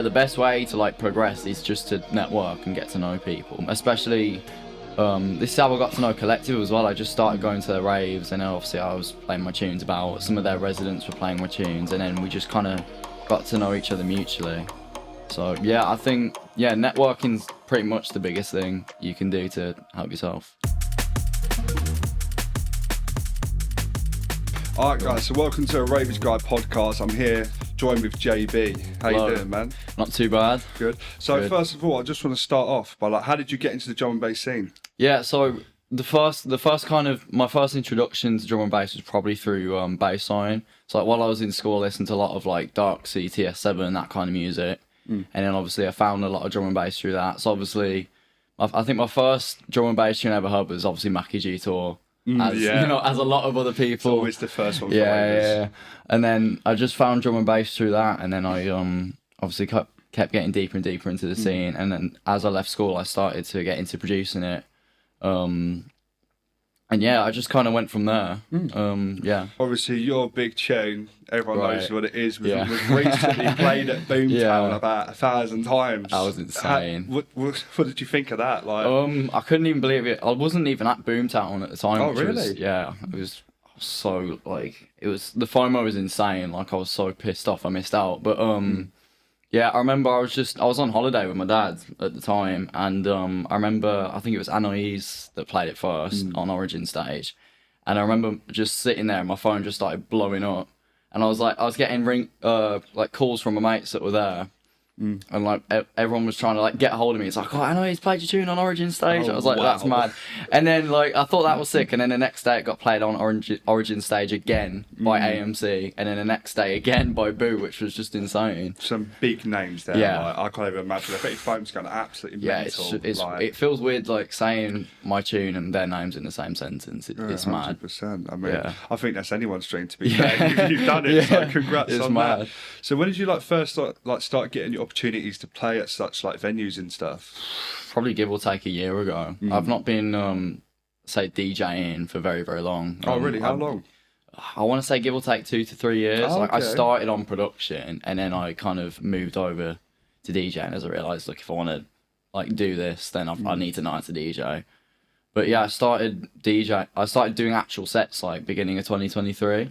The best way to like progress is just to network and get to know people, especially this is how I got to know Collective as well. I just started going to the raves, and then obviously I was playing my tunes about, some of their residents were playing my tunes, and then we just kind of got to know each other mutually. So yeah, I think networking's pretty much the biggest thing you can do to help yourself. Alright guys, so welcome to a Ravers Guide Podcast. I'm here joined with Jaybee. How you doing, man? Not too bad. Good. So Good. First of all, I just want to start off by how did you get into the drum and bass scene? Yeah, so the first kind of, my first introduction to drum and bass was probably through Bassline. So like while I was in school, I listened to a lot of like Dark Sea, TS7, that kind of music. And then obviously I found a lot of drum and bass through that. So obviously, I think my first drum and bass tune I ever heard was obviously Mackie G Tour. As a lot of other people. It's always the first one. Yeah. And then I just found drum and bass through that, and then I obviously kept getting deeper and deeper into the scene. And then as I left school, I started to get into producing it. And yeah, I just kind of went from there. Yeah. Obviously, your big tune, everyone knows what it is. We've recently played at Boomtown about 1,000 times. That was insane. What did you think of that? Like, I couldn't even believe it. I wasn't even at Boomtown at the time. Oh, really? It was so like, the FOMO was insane. Like I was so pissed off I missed out. But yeah, I remember I was on holiday with my dad at the time, and I remember, I think it was Anoise that played it first on Origin stage, and I remember just sitting there and my phone just started blowing up, and I was getting calls from my mates that were there, and like everyone was trying to like get a hold of me. It's like, oh, I know he's played your tune on Origin stage. I was like, that's mad. And then like I thought that was sick, and then the next day it got played on Origin stage again by AMC, and then the next day again by Boo, which was just insane. Some big names there. Yeah. Like, I can't even imagine. I bet your phone's going absolutely mental. It feels weird like saying my tune and their names in the same sentence. It's mad. 100%. I mean, I think that's anyone's dream, to be fair. You've done it, so congrats on that. So when did you first start getting your opportunities to play at such venues and stuff? Probably give or take a year ago. I've not been say DJing for very, very long. Oh really? How long? I want to say give or take 2 to 3 years. Oh, okay. I started on production, and then I kind of moved over to DJing as I realised, if I want to do this, then I need to know how to DJ. But yeah, I started doing actual sets beginning of 2023.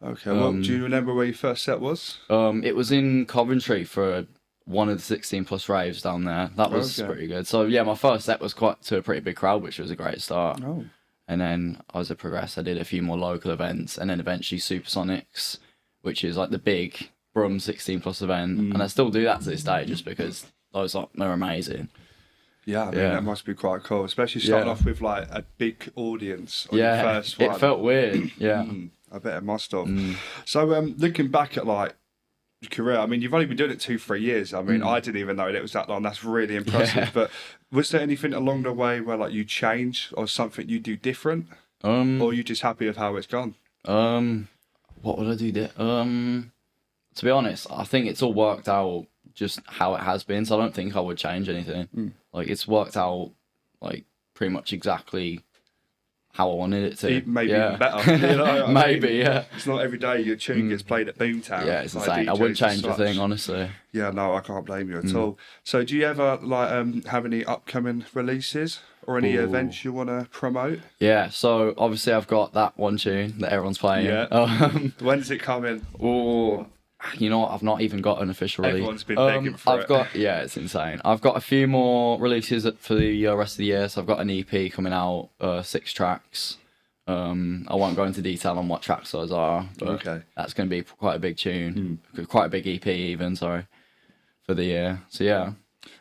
Okay. Well, do you remember where your first set was? It was in Coventry for one of the 16 plus raves down there. That was pretty good. So yeah, my first set was quite to a pretty big crowd, which was a great start. Oh. And then as I progressed, I did a few more local events, and then eventually Supersonics, which is the big Brum 16 plus event. And I still do that to this day just because those they're amazing. Yeah, I mean, that must be quite cool, especially starting off with a big audience on your first one. It felt weird. Yeah. I bet it must have. So looking back at your career, I mean, you've only been doing it 2-3 years. I mean, I didn't even know it was that long. That's really impressive. But was there anything along the way where you changed or something you do different? Or are you just happy with how it's gone? What would I do to be honest, I think it's all worked out just how it has been. So I don't think I would change anything. It's worked out pretty much exactly how I wanted it to. Maybe even better. You know, maybe, yeah. It's not every day your tune gets played at Boomtown. Yeah, it's insane. I wouldn't change a thing, honestly. Yeah, no, I can't blame you at all. So do you ever have any upcoming releases or any events you want to promote? Yeah, so obviously I've got that one tune that everyone's playing. Yeah. When's it coming? You know what? I've not even got an official release. Everyone's been begging for it. Yeah, it's insane. I've got a few more releases for the rest of the year. So I've got an EP coming out, 6 tracks. I won't go into detail on what tracks those are, but that's going to be quite a big tune, quite a big EP even, for the year. So yeah.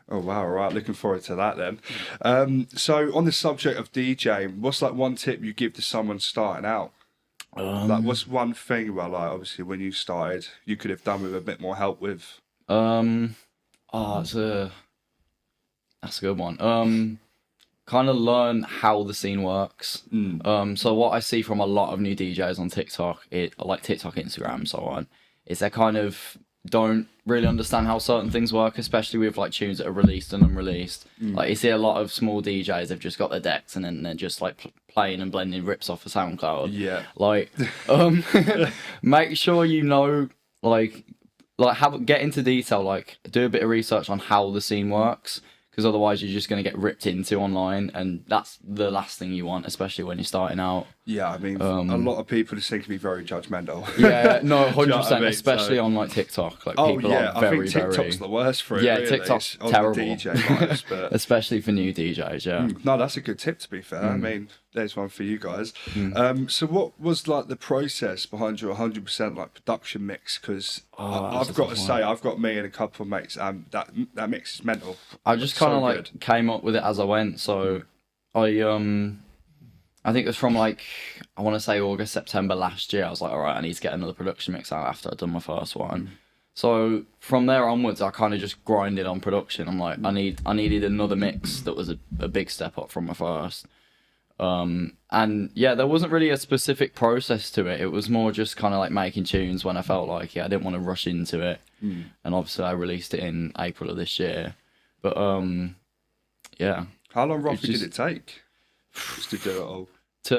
Oh wow! All right, looking forward to that then. So on the subject of DJing, what's one tip you give to someone starting out? What's one thing obviously when you started you could have done with a bit more help with? That's a good one. Kind of learn how the scene works. So what I see from a lot of new DJs on TikTok, TikTok, Instagram, and so on, is they kind of don't really understand how certain things work, especially with tunes that are released and unreleased. You see a lot of small DJs, they've just got their decks and then they're just playing and blending rips off of SoundCloud. Yeah. Make sure you know like get into detail, like do a bit of research on how the scene works, because otherwise you're just going to get ripped into online, and that's the last thing you want, especially when you're starting out. Yeah, I mean, a lot of people just seem to be very judgmental. Yeah, no, 100%, Do you know what I mean? Especially on like TikTok. Like people are very, I think TikTok's the worst for it. Yeah, really. TikTok's on terrible. The DJ vibes, but... especially for new DJs. Yeah. No, that's a good tip, to be fair. I mean, there's one for you guys. So what was like the process behind your 100% like production mix? Because I've got to say, I've got me and a couple of mates, and that mix is mental. I just kind of like came up with it as I went. So I think it was from like, I want to say August, September last year. I was like, all right, I need to get another production mix out after I'd done my first one. So from there onwards, I kind of just grinded on production. I'm like, I needed another mix that was a big step up from my first. And yeah, there wasn't really a specific process to it. It was more just kind of like making tunes when I felt like it. I didn't want to rush into it. And obviously I released it in April of this year. But yeah. How long roughly did it take just to do it all?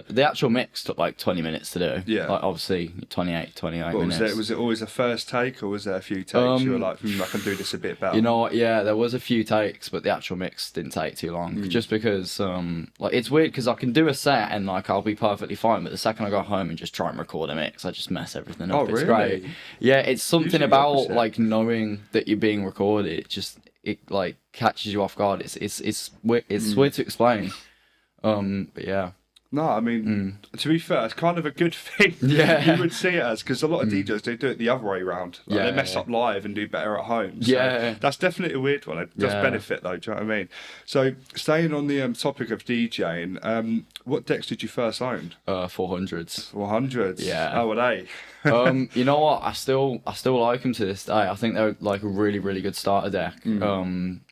The actual mix took like 20 minutes to do. Yeah. Like obviously 28 minutes. Was it always a first take, or was there a few takes you were like, I can do this a bit better? You know what, yeah, there was a few takes, but the actual mix didn't take too long. Just because, like, it's weird because I can do a set and, like, I'll be perfectly fine, but the second I go home and just try and record a mix, I just mess everything up. It's great. Yeah, it's something about, like, knowing that you're being recorded. It like, catches you off guard. It's weird to explain. But yeah. No, I mean, to be fair, it's kind of a good thing. Yeah. You would see it as, because a lot of DJs, they do it the other way around. Like, they mess up live and do better at home. So that's definitely a weird one. It does benefit, though, do you know what I mean? So, staying on the topic of DJing, what decks did you first own? 400s. 400s? Yeah. How were they? You know what? I still like them to this day. I think they're like a really, really good starter deck.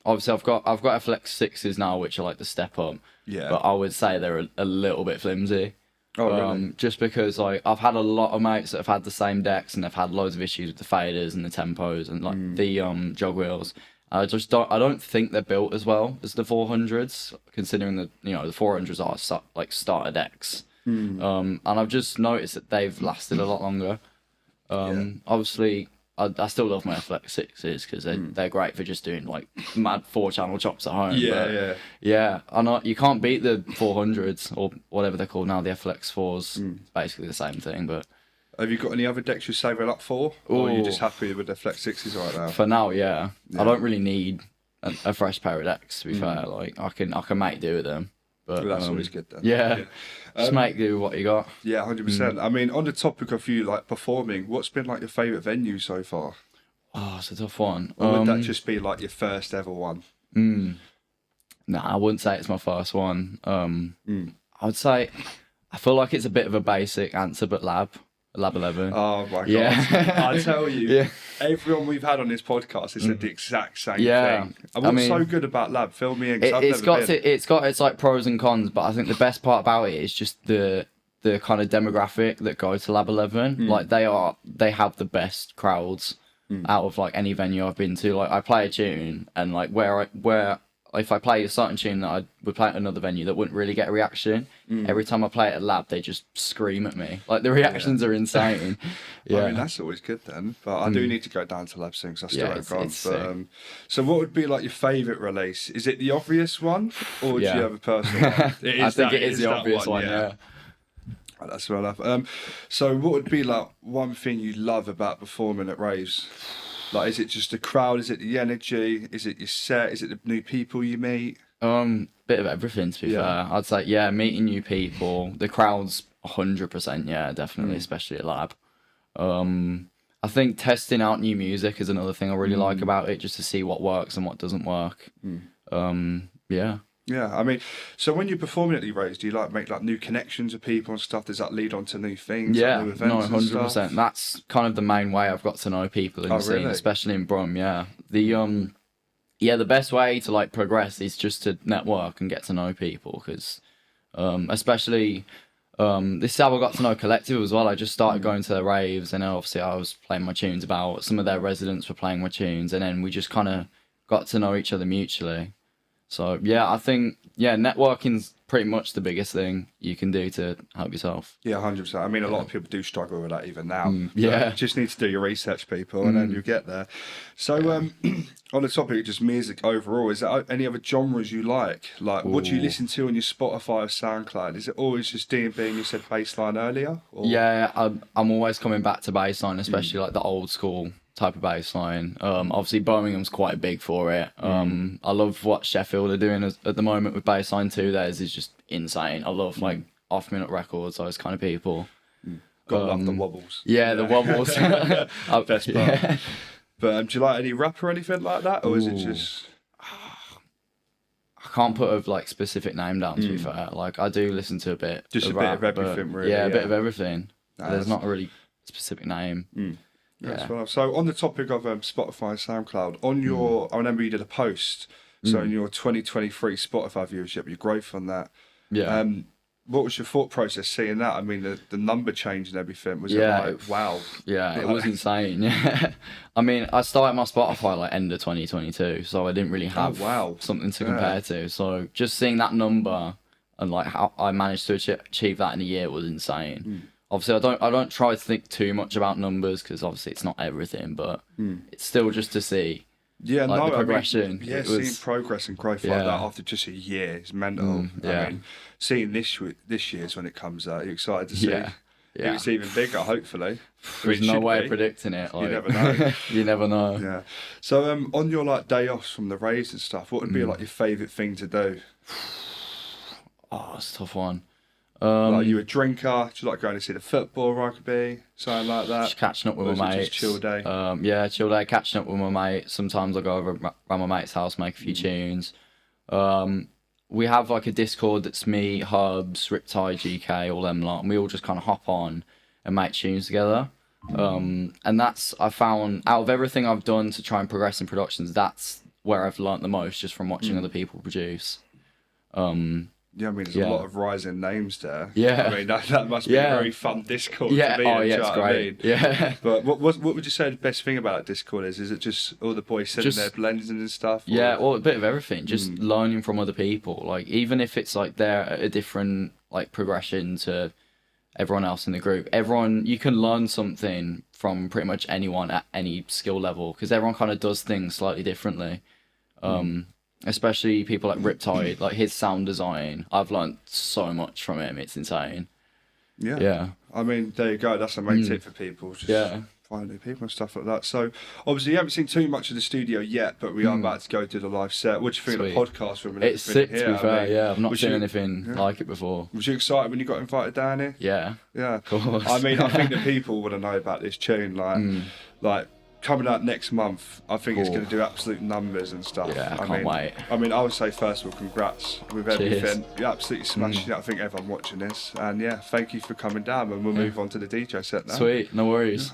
Obviously, I've got FLX 6s now, which are like the step up. Yeah. But I would say they're a little bit flimsy. Oh, really? Just because like I've had a lot of mates that have had the same decks and they've had loads of issues with the faders and the tempos and like the jog wheels. I don't think they're built as well as the 400s, considering that the 400s are like starter decks. And I've just noticed that they've lasted a lot longer. Obviously, I still love my FLX 6s because they're great for just doing like mad 4-channel chops at home. Yeah. I know you can't beat the 400s or whatever they're called now. The FLX 4s, it's basically the same thing. But have you got any other decks you're saving up for, or are you just happy with the FLX 6s right now? For now, yeah. I don't really need a fresh pair of decks. To be fair, like I can make do with them. But that's always good then. Yeah. Just make do with what you got. Yeah, 100%. I mean, on the topic of you like performing, what's been like your favourite venue so far? Oh, it's a tough one. Or would that just be like your first ever one? Nah, I wouldn't say it's my first one. I would say I feel like it's a bit of a basic answer, but Lab 11. Oh my god! Yeah. I tell you, everyone we've had on this podcast has said the exact same thing. And what's so good about Lab? Fill me in. It's got its like pros and cons, but I think the best part about it is just the kind of demographic that go to Lab 11. Like they have the best crowds out of like any venue I've been to. Like I play a tune and like where if I play a certain tune that I would play at another venue that wouldn't really get a reaction, every time I play it at Lab, they just scream at me. Like, the reactions are insane. I mean, that's always good then. But I do need to go down to Lab soon because I still haven't gone. But, so what would be, like, your favourite release? Is it the obvious one, or do you have a personal one? I think it is the obvious one, yeah. That's fair enough. So what would be, like, one thing you love about performing at raves? Like, is it just the crowd? Is it the energy? Is it your set? Is it the new people you meet? Bit of everything, to be fair. I'd say, meeting new people. The crowd's 100%, definitely, especially at Lab. I think testing out new music is another thing I really like about it, just to see what works and what doesn't work. Yeah, I mean, so when you're performing at these raves, do you like make like new connections with people and stuff? Does that lead on to new things? Yeah, like new events 100%. That's kind of the main way I've got to know people in the scene, especially in Brum. Yeah, the best way to like progress is just to network and get to know people, because especially this is how I got to know Collective as well. I just started going to their raves, and then obviously I was playing my tunes about. Some of their residents were playing my tunes, and then we just kind of got to know each other mutually. So yeah, I think networking's pretty much the biggest thing you can do to help yourself. Yeah, 100%. I mean, a lot of people do struggle with that even now. Yeah. Just need to do your research, people, and then you get there. So, on the topic of just music overall, is there any other genres you like? Like, what do you listen to on your Spotify or SoundCloud? Is it always just D&B and you said bassline earlier? Or? Yeah, I'm always coming back to bassline, especially like the old school type of bassline. Obviously Birmingham's quite big for it. I love what Sheffield are doing at the moment with bassline too. Theirs is just insane. I love like off-minute records, those kind of people. Gotta love the wobbles. Yeah, the wobbles. Best part. Yeah. But do you like any rap or anything like that, or is it just? I can't put a like specific name down, to be fair. Like I do listen to a bit. Just of a rap, bit of everything, really. Yeah, a bit of everything. Nah, There's not a really specific name. Yeah. Well. So on the topic of Spotify and SoundCloud, on your, I remember you did a post. So in your 2023 Spotify viewership, your growth on that. Yeah. What was your thought process seeing that? I mean, the number change and everything. Was it like, wow? Yeah, it was insane. Yeah. I mean, I started my Spotify like end of 2022, so I didn't really have something to compare to. So just seeing that number and like how I managed to achieve that in a year was insane. Obviously, I don't try to think too much about numbers because obviously it's not everything, but it's still just to see. Yeah, like, the progression. I mean, seeing progress and growth like that after just a year is mental. I mean, seeing this year's when it comes out, you're excited to see. Yeah. It's even bigger, hopefully. There's no way of predicting it. Like, you never know. You never know. Yeah. So, on your like day offs from the Ravers and stuff, what would be like your favourite thing to do? Oh, it's a tough one. Like you a drinker? Do you like going to see the football, rugby, something like that? Just catching up with my mates. Just chill day. Yeah, chill day. Catching up with my mates. Sometimes I go over around my mate's house, make a few tunes. We have like a Discord that's me, Hubs, Riptide, GK, all them lot, and we all just kind of hop on and make tunes together. And that's, I found, out of everything I've done to try and progress in productions, that's where I've learnt the most, just from watching other people produce. Yeah, I mean, there's a lot of rising names there. Yeah. I mean, that must be a very fun Discord to be in. Oh, yeah, it's great. Yeah. But what would you say the best thing about Discord is? Is it just all the boys sitting there blending and stuff? Or? Yeah, well, a bit of everything. Just learning from other people. Like, even if it's like they're at a different like progression to everyone else in the group, you can learn something from pretty much anyone at any skill level because everyone kind of does things slightly differently. Especially people like Riptide, like his sound design. I've learned so much from him. It's insane. Yeah. I mean, there you go. That's a main tip for people. Just find new people and stuff like that. So, obviously, you haven't seen too much of the studio yet, but we are about to go do the live set. What do you think of the podcast room? It's sick, to be fair. I've not seen anything like it before. Was you excited when you got invited down here? Yeah. Of course. I mean, I think the people want to know about this tune. Like coming out next month, I think it's going to do absolute numbers and stuff. Yeah, I can't wait. I mean, I would say first of all, congrats with everything. You absolutely smashing it. I think everyone watching this, and thank you for coming down. And we'll move on to the DJ set now. Sweet, no worries.